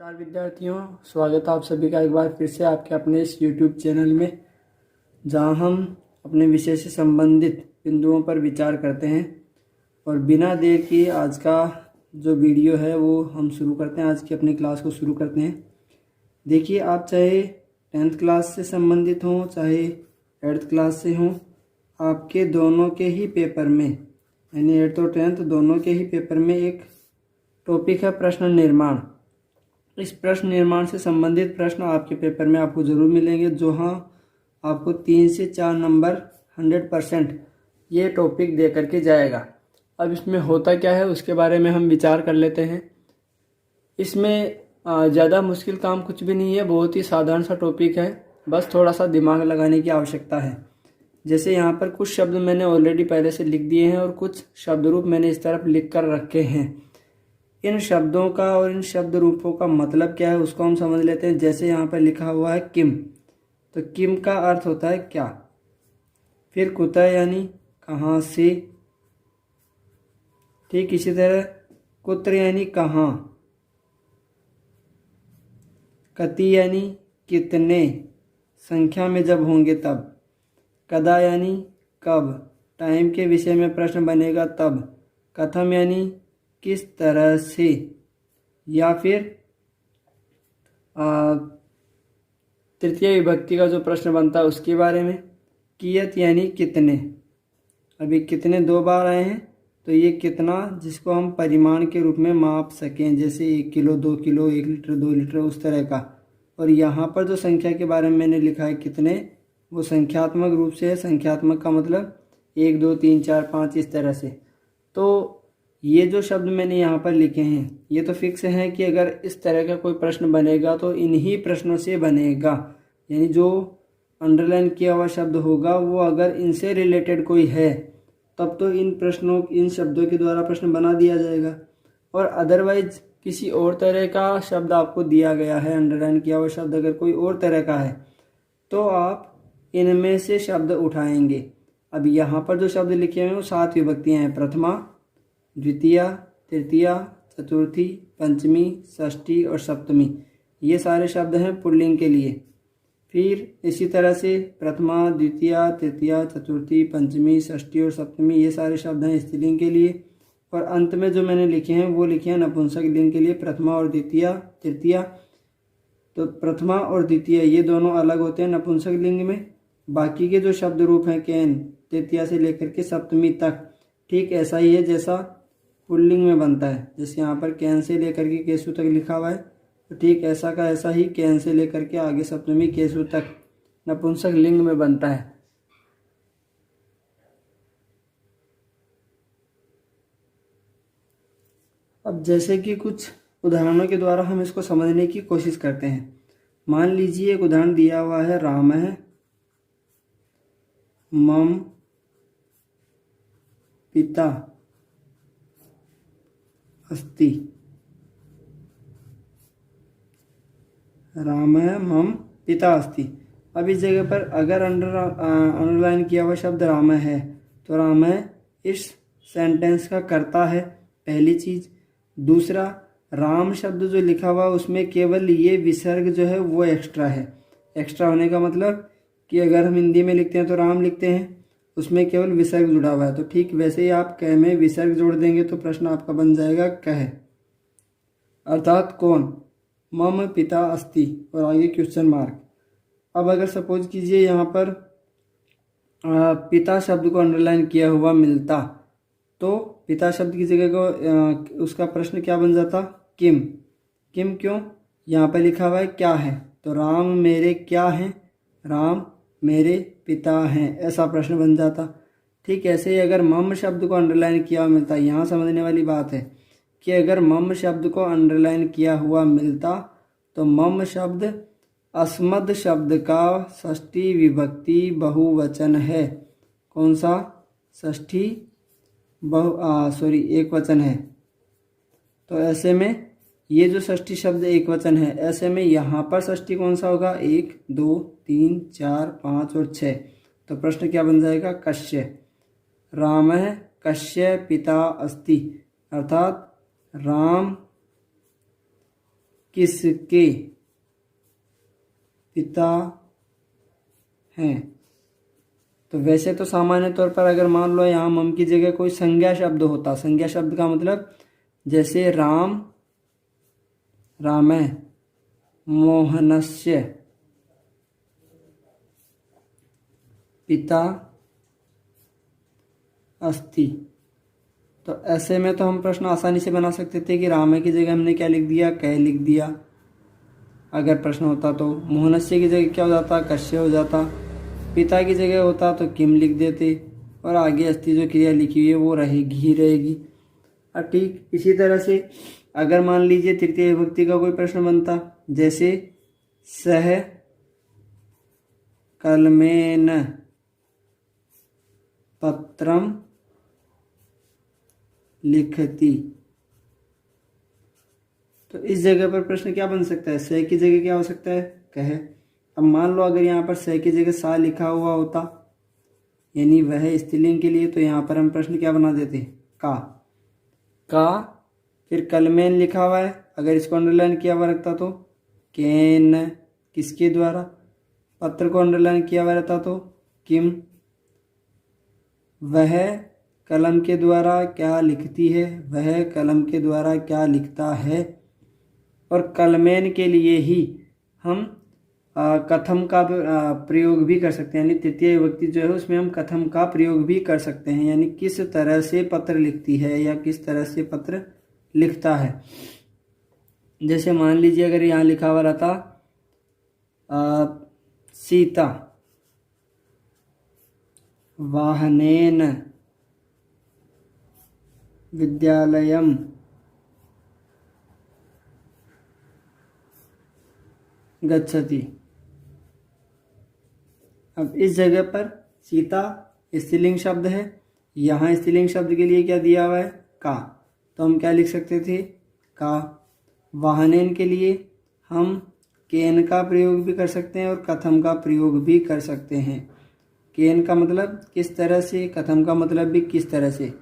नमस्कार विद्यार्थियों, स्वागत है आप सभी का एक बार फिर से आपके अपने इस YouTube चैनल में, जहां हम अपने विषय से संबंधित बिंदुओं पर विचार करते हैं। और बिना देर किए आज का जो वीडियो है वो हम शुरू करते हैं। आज की अपनी क्लास को शुरू करते हैं। देखिए, आप चाहे 10th क्लास से संबंधित हों चाहे 8th क्लास से हों, आपके दोनों के ही पेपर में यानी 8th और 10th दोनों के ही पेपर में एक टॉपिक है प्रश्न निर्माण। इस प्रश्न निर्माण से संबंधित प्रश्न आपके पेपर में आपको ज़रूर मिलेंगे, जो आपको 3 से 4 नंबर 100% ये टॉपिक दे करके जाएगा। अब इसमें होता क्या है उसके बारे में हम विचार कर लेते हैं। इसमें ज़्यादा मुश्किल काम कुछ भी नहीं है, बहुत ही साधारण सा टॉपिक है, बस थोड़ा सा दिमाग लगाने की आवश्यकता है। जैसे यहाँ पर कुछ शब्द मैंने ऑलरेडी पहले से लिख दिए हैं और कुछ शब्द रूप मैंने इस तरफ लिख कर रखे हैं। इन शब्दों का और इन शब्द रूपों का मतलब क्या है उसको हम समझ लेते हैं। जैसे यहाँ पर लिखा हुआ है किम, तो किम का अर्थ होता है क्या। फिर कुतः यानी कहाँ से। ठीक इसी तरह कुत्र यानी कहाँ। कति यानी कितने, संख्या में जब होंगे तब। कदा यानी कब, टाइम के विषय में प्रश्न बनेगा तब। कथम यानी किस तरह से, या फिर तृतीय विभक्ति का जो प्रश्न बनता है उसके बारे में। कियत यानी कितने, अभी कितने 2 बार आए हैं तो ये कितना जिसको हम परिमाण के रूप में माप सकें, जैसे 1 किलो 2 किलो 1 लीटर 2 लीटर उस तरह का। और यहाँ पर जो संख्या के बारे में मैंने लिखा है कितने, वो संख्यात्मक रूप से है। संख्यात्मक का मतलब 1 2 3 4 5 इस तरह से। तो ये जो शब्द मैंने यहाँ पर लिखे हैं ये तो फिक्स हैं कि अगर इस तरह का कोई प्रश्न बनेगा तो इन्हीं प्रश्नों से बनेगा। यानी जो अंडरलाइन किया हुआ शब्द होगा वो अगर इनसे रिलेटेड कोई है तब तो इन शब्दों के द्वारा प्रश्न बना दिया जाएगा। और अदरवाइज किसी और तरह का शब्द आपको दिया गया है, अंडरलाइन किया हुआ शब्द अगर कोई और तरह का है तो आप इनमें से शब्द उठाएंगे। अब यहाँ पर जो शब्द लिखे हुए हैं वो 7 विभक्तियाँ हैं। प्रथमा, द्वितीया, तृतीया, चतुर्थी, पंचमी, षष्ठी और सप्तमी, ये सारे शब्द हैं पुल्लिंग के लिए। फिर इसी तरह से प्रथमा, द्वितीया, तृतीया, चतुर्थी, पंचमी, षष्ठी और सप्तमी, ये सारे शब्द हैं स्त्रीलिंग के लिए। और अंत में जो मैंने लिखे हैं वो लिखे हैं नपुंसक लिंग के लिए। प्रथमा और द्वितीया, तृतीया, तो प्रथमा और द्वितीय ये दोनों अलग होते हैं नपुंसक लिंग में। बाकी के जो शब्द रूप हैं कैन, तृतीया से लेकर के सप्तमी तक, ठीक ऐसा ही है जैसा पुल्लिंग में बनता है। जैसे यहाँ पर कैन से लेकर के केशु तक लिखा हुआ है, तो ठीक ऐसा का ऐसा ही कैन से लेकर के आगे सप्तमी केशु तक नपुंसक लिंग में बनता है। अब जैसे कि कुछ उदाहरणों के द्वारा हम इसको समझने की कोशिश करते हैं। मान लीजिए एक उदाहरण दिया हुआ है, राम है मम पिता अस्ति। राम है मम पिता अस्ति। अब इस जगह पर अगर अंडरलाइन किया हुआ शब्द राम है तो राम इस सेंटेंस का कर्ता है, पहली चीज। दूसरा, राम शब्द जो लिखा हुआ उसमें केवल ये विसर्ग जो है वो एक्स्ट्रा है। एक्स्ट्रा होने का मतलब कि अगर हम हिंदी में लिखते हैं तो राम लिखते हैं, उसमें केवल विसर्ग जुड़ा हुआ है। तो ठीक वैसे ही आप कह में विसर्ग जोड़ देंगे तो प्रश्न आपका बन जाएगा कह, अर्थात कौन। मम पिता अस्ति और आगे क्वेश्चन मार्क। अब अगर सपोज कीजिए यहाँ पर पिता शब्द को अंडरलाइन किया हुआ मिलता तो पिता शब्द की जगह को उसका प्रश्न क्या बन जाता, किम। किम क्यों, यहाँ पर लिखा हुआ है क्या है, तो राम मेरे क्या हैं, राम मेरे पिता हैं, ऐसा प्रश्न बन जाता। ठीक ऐसे ही अगर मम शब्द को अंडरलाइन किया हुआ मिलता, यहाँ समझने वाली बात है कि अगर मम शब्द को अंडरलाइन किया हुआ मिलता तो मम शब्द अस्मद शब्द का षष्ठी विभक्ति बहुवचन है। कौन सा, षष्ठी एक वचन है। तो ऐसे में ये जो षष्ठी शब्द एक वचन है, ऐसे में यहाँ पर षष्ठी कौन सा होगा, 1 2 3 4 5 और 6। तो प्रश्न क्या बन जाएगा, कश्य। राम कश्य पिता अस्ति, अर्थात राम किसके पिता हैं। तो वैसे तो सामान्य तौर पर अगर मान लो यहाँ मम की जगह कोई संज्ञा शब्द होता, संज्ञा शब्द का मतलब जैसे राम रामे मोहनस्य पिता अस्ति, तो ऐसे में तो हम प्रश्न आसानी से बना सकते थे कि रामे की जगह हमने क्या लिख दिया, कै लिख दिया अगर प्रश्न होता तो। मोहनस्य की जगह क्या हो जाता, कश्य हो जाता। पिता की जगह होता तो किम लिख देते, और आगे अस्ति जो क्रिया लिखी हुई है वो रहेगी ही रहेगी। और ठीक इसी तरह से अगर मान लीजिए तृतीय विभक्ति का कोई प्रश्न बनता, जैसे सह कलमेन पत्रम लिखती, तो इस जगह पर प्रश्न क्या बन सकता है, सह की जगह क्या हो सकता है, कह। अब मान लो अगर यहाँ पर सह की जगह सा लिखा हुआ होता, यानी वह स्त्रीलिंग के लिए, तो यहाँ पर हम प्रश्न क्या बना देते, का। फिर कलमेन लिखा हुआ है, अगर इसको अंडरलाइन किया हुआ रखता तो केन किसके द्वारा, पत्र को अंडरलाइन किया हुआ रहता तो किम, वह कलम के द्वारा क्या लिखती है, वह कलम के द्वारा क्या लिखता है। और कलमेन के लिए ही हम कथम का प्रयोग भी कर सकते हैं, यानी तृतीय विभक्ति जो है उसमें हम कथम का प्रयोग भी कर सकते हैं, यानी किस तरह से पत्र लिखती है या किस तरह से पत्र लिखता है। जैसे मान लीजिए अगर यहाँ लिखा हुआ रहता सीता वाहनेन विद्यालयम गच्छति। अब इस जगह पर सीता स्त्रीलिंग शब्द है, यहाँ स्त्रीलिंग शब्द के लिए क्या दिया हुआ है, का, तो हम क्या लिख सकते थे, का। वाहनेन के लिए हम केन का प्रयोग भी कर सकते हैं और कथम का प्रयोग भी कर सकते हैं। केन का मतलब किस तरह से, कथम का मतलब भी किस तरह से।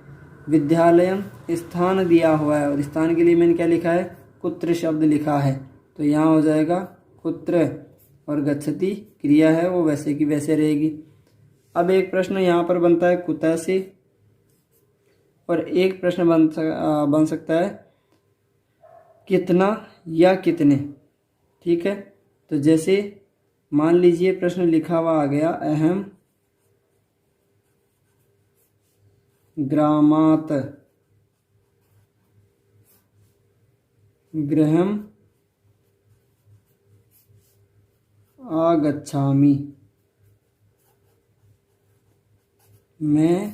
विद्यालयम स्थान दिया हुआ है और स्थान के लिए मैंने क्या लिखा है, कुत्र शब्द लिखा है, तो यहाँ हो जाएगा कुत्र, और गच्छति क्रिया है वो वैसे की वैसे रहेगी। अब एक प्रश्न यहाँ पर बनता है कुतः से, और एक प्रश्न बन सकता है कितना या कितने। ठीक है, तो जैसे मान लीजिए प्रश्न लिखा हुआ आ गया, अहम ग्रामात गृहम आगच्छामि, मैं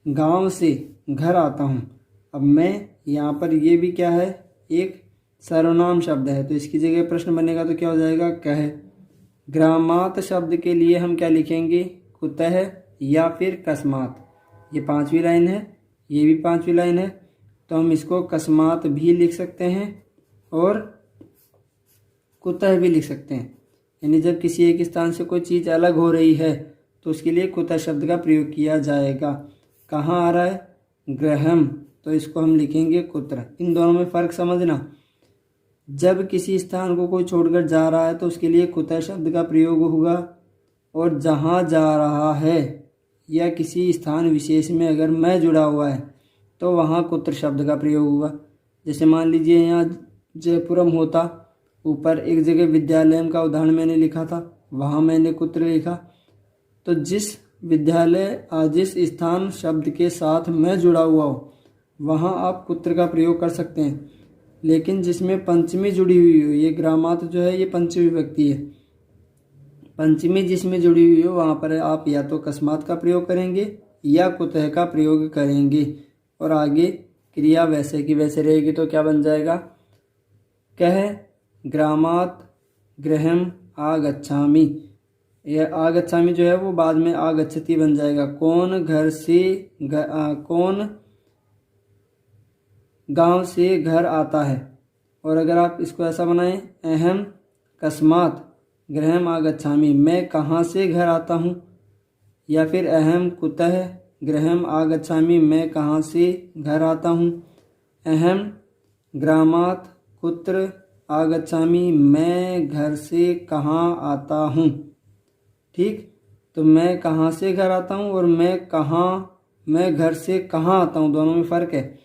गांव से घर आता हूँ। अब मैं यहाँ पर ये भी क्या है, एक सर्वनाम शब्द है, तो इसकी जगह प्रश्न बनेगा तो क्या हो जाएगा, कह। ग्रामात शब्द के लिए हम क्या लिखेंगे, कुतः या फिर कस्मात। ये पांचवी लाइन है, ये भी पांचवी लाइन है, तो हम इसको कस्मात भी लिख सकते हैं और कुतः भी लिख सकते हैं। यानी जब किसी एक स्थान से कोई चीज़ अलग हो रही है तो उसके लिए कुतः शब्द का प्रयोग किया जाएगा। कहाँ आ रहा है, गृहम, तो इसको हम लिखेंगे कुत्र। इन दोनों में फ़र्क समझना, जब किसी स्थान को कोई छोड़कर जा रहा है तो उसके लिए कुतः शब्द का प्रयोग होगा, और जहाँ जा रहा है या किसी स्थान विशेष में अगर मैं जुड़ा हुआ है तो वहाँ कुत्र शब्द का प्रयोग होगा। जैसे मान लीजिए यहाँ जयपुरम होता, ऊपर एक जगह विद्यालय का उदाहरण मैंने लिखा था, वहाँ मैंने कुत्र लिखा, तो जिस विद्यालय जिस स्थान शब्द के साथ मैं जुड़ा हुआ हो वहाँ आप कुत्र का प्रयोग कर सकते हैं। लेकिन जिसमें पंचमी जुड़ी हुई हो, ये ग्रामात जो है ये पंचमी विभक्ति है, पंचमी जिसमें जुड़ी हुई हो वहाँ पर आप या तो कस्मात का प्रयोग करेंगे या कुतः का प्रयोग करेंगे, और आगे क्रिया वैसे की वैसे रहेगी। तो क्या बन जाएगा, कह ग्रामात गृहम आगच्छामि। यह आगच्छामि जो है वो बाद में आगच्छति बन जाएगा। कौन घर से कौन गांव से घर आता है, और अगर आप इसको ऐसा बनाएं, अहम कस्मात गृहम आगच्छामि, मैं कहाँ से घर आता हूँ, या फिर अहम कुतः गृहम आगच्छामि, मैं कहाँ से घर आता हूँ। अहम ग्रामात कुत्र आगच्छामि, मैं घर से कहाँ आता हूँ। ठीक, तो मैं कहाँ से घर आता हूँ और मैं घर से कहाँ आता हूँ, दोनों में फ़र्क है।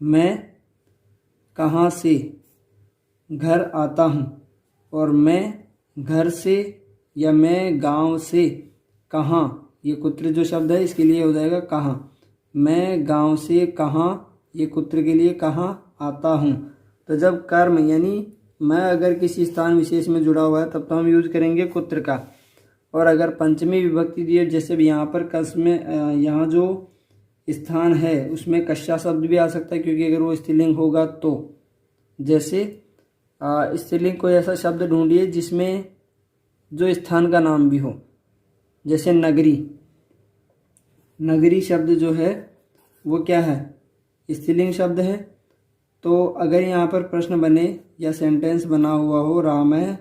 मैं कहाँ से घर आता हूँ और मैं घर से या मैं गांव से कहाँ, ये कुत्र जो शब्द है इसके लिए हो जाएगा कहाँ। मैं गांव से कहाँ, ये कुत्र के लिए कहाँ आता हूँ। तो जब कर्म यानी मैं अगर किसी स्थान विशेष में जुड़ा हुआ है तब तो हम यूज करेंगे कुत्र का। और अगर पंचमी विभक्ति दी है, जैसे भी यहाँ पर कस में यहाँ जो स्थान है उसमें कस्या शब्द भी आ सकता है, क्योंकि अगर वो स्त्रीलिंग होगा तो। जैसे स्त्रीलिंग कोई ऐसा शब्द ढूंढिए जिसमें जो स्थान का नाम भी हो, जैसे नगरी। नगरी शब्द जो है वो क्या है, स्त्रीलिंग शब्द है। तो अगर यहाँ पर प्रश्न बने या सेंटेंस बना हुआ हो, राम है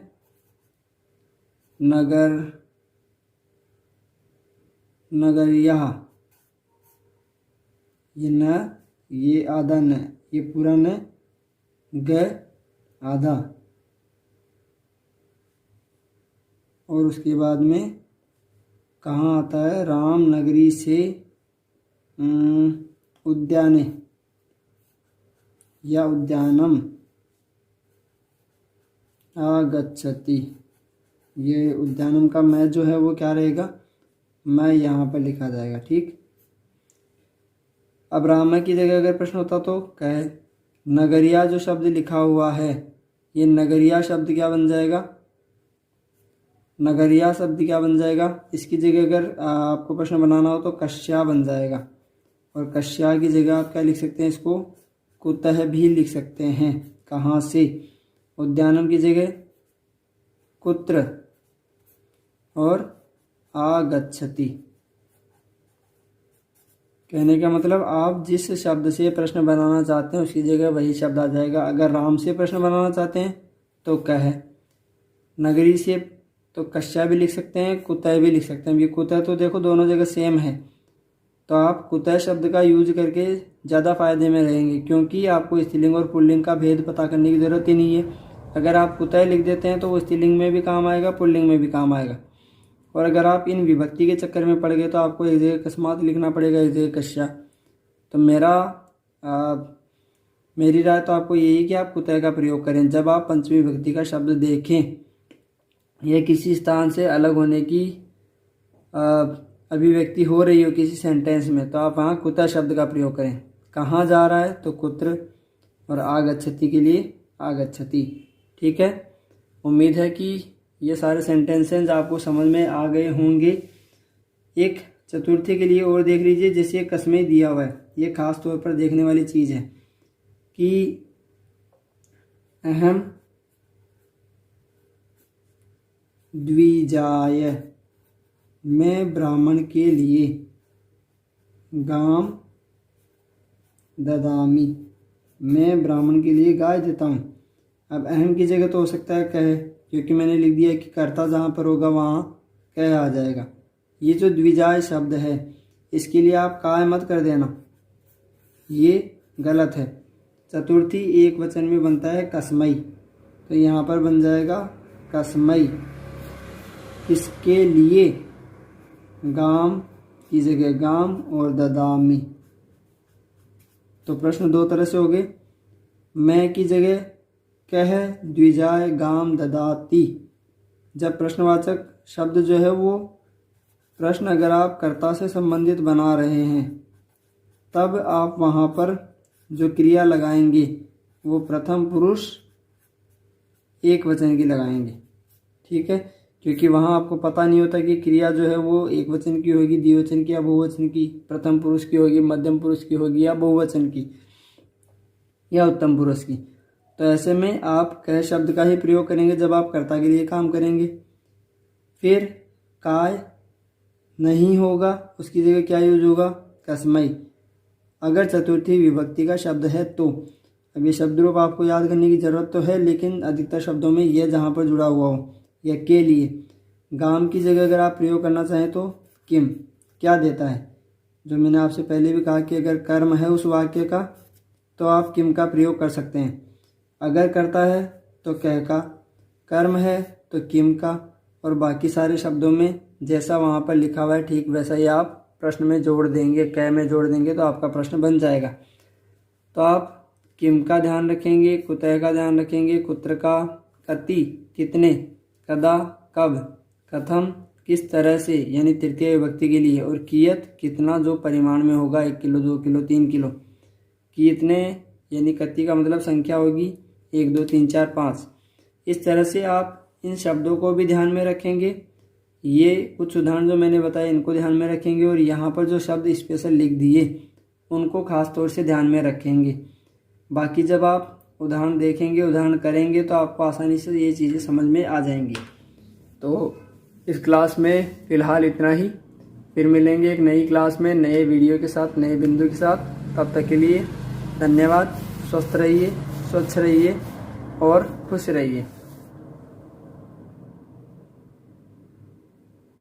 नगर नगरिया, ये न, ये आधा न, ये पूरा न, ग आधा, और उसके बाद में कहाँ आता है, राम नगरी से उद्याने या उद्यानम आगच्छति। ये उद्यानम का मैं जो है वो क्या रहेगा, मैं यहाँ पर लिखा जाएगा। ठीक, अब राम की जगह अगर प्रश्न होता तो कहे नगरिया जो शब्द लिखा हुआ है, ये नगरिया शब्द क्या बन जाएगा, नगरिया शब्द क्या बन जाएगा। इसकी जगह अगर आपको प्रश्न बनाना हो तो कश्या बन जाएगा, और कश्या की जगह आप क्या लिख सकते हैं, इसको कुतः भी लिख सकते हैं, कहाँ से। उद्यानम की जगह कुत्र और आगच्छति। कहने का मतलब आप जिस शब्द से प्रश्न बनाना चाहते हैं उसकी जगह वही शब्द आ जाएगा। अगर राम से प्रश्न बनाना चाहते हैं तो कह, नगरी से तो कश्या भी लिख सकते हैं, कुतः भी लिख सकते हैं। ये कुतः तो देखो दोनों जगह सेम है, तो आप कुतः शब्द का यूज करके ज़्यादा फायदे में रहेंगे, क्योंकि आपको स्त्रीलिंग और पुल्लिंग का भेद पता करने की ज़रूरत ही नहीं है। अगर आप कुतः लिख देते हैं तो वो स्त्रीलिंग में भी काम आएगा, पुल्लिंग में भी काम आएगा। और अगर आप इन विभक्ति के चक्कर में पड़ गए तो आपको एक जगह अकस्मात लिखना पड़ेगा, एक जगह कश्या। तो मेरी राय तो आपको यही कि आप कुतः का प्रयोग करें जब आप पंचमी विभक्ति का शब्द देखें या किसी स्थान से अलग होने की अभिव्यक्ति हो रही हो किसी सेंटेंस में, तो आप वहाँ कुतः शब्द का प्रयोग करें। कहाँ जा रहा है तो कुत्र, और आगच्छति के लिए आगच्छति। ठीक है, उम्मीद है कि ये सारे सेंटेंसेस आपको समझ में आ गए होंगे। एक चतुर्थी के लिए और देख लीजिए, जैसे कसमें दिया हुआ है, ये खास तौर पर देखने वाली चीज़ है कि अहम द्विजाय, मैं ब्राह्मण के लिए गाम ददामी, मैं ब्राह्मण के लिए गाय देता हूँ। अब अहम की जगह तो हो सकता है कह, क्योंकि मैंने लिख दिया कि कर्ता जहाँ पर होगा वहाँ कह आ जाएगा। ये जो द्विजाय शब्द है इसके लिए आप काय मत कर देना, ये गलत है। चतुर्थी एक वचन में बनता है कसमई, तो यहाँ पर बन जाएगा कसमई। इसके लिए गाम की जगह गाम और ददामी। तो प्रश्न दो तरह से हो गए, मैं की जगह कह, द्विजाय गाम ददाती। जब प्रश्नवाचक शब्द जो है वो प्रश्न अगर आप कर्ता से संबंधित बना रहे हैं तब आप वहाँ पर जो क्रिया लगाएंगे वो प्रथम पुरुष एक वचन की लगाएंगे। ठीक है, क्योंकि वहाँ आपको पता नहीं होता कि क्रिया जो है वो एक वचन की होगी, द्विवचन की या बहुवचन की, प्रथम पुरुष की होगी, मध्यम पुरुष की होगी या बहुवचन की या उत्तम पुरुष की। तो ऐसे में आप कह शब्द का ही प्रयोग करेंगे जब आप कर्ता के लिए काम करेंगे। फिर काय नहीं होगा, उसकी जगह क्या यूज होगा, कसमई, अगर चतुर्थी विभक्ति का शब्द है तो। अब ये शब्द रूप आपको याद करने की ज़रूरत तो है, लेकिन अधिकतर शब्दों में यह जहाँ पर जुड़ा हुआ हो या के लिए। गाम की जगह अगर आप प्रयोग करना चाहें तो किम क्या देता है, जो मैंने आपसे पहले भी कहा कि अगर कर्म है उस वाक्य का तो आप किम का प्रयोग कर सकते हैं। अगर करता है तो क का, कर्म है तो किम का, और बाकी सारे शब्दों में जैसा वहाँ पर लिखा हुआ है ठीक वैसा ही आप प्रश्न में जोड़ देंगे, क में जोड़ देंगे तो आपका प्रश्न बन जाएगा। तो आप किम का ध्यान रखेंगे, कुतः का ध्यान रखेंगे, कुत्र का, कति कितने, कदा कब, कथम किस तरह से यानी तृतीय विभक्ति के लिए, और कियत कितना जो परिमाण में होगा 1 किलो 2 किलो 3 किलो, कितने यानी कति का मतलब संख्या होगी 1 2 3 4 5। इस तरह से आप इन शब्दों को भी ध्यान में रखेंगे। ये कुछ उदाहरण जो मैंने बताए इनको ध्यान में रखेंगे, और यहाँ पर जो शब्द स्पेशल लिख दिए उनको खास तौर से ध्यान में रखेंगे। बाकी जब आप उदाहरण देखेंगे, उदाहरण करेंगे तो आपको आसानी से ये चीज़ें समझ में आ जाएंगी। तो इस क्लास में फ़िलहाल इतना ही, फिर मिलेंगे एक नई क्लास में नए वीडियो के साथ, नए बिंदु के साथ। तब तक के लिए धन्यवाद। स्वस्थ रहिए, स्वच्छ रहिए और खुश रहिए।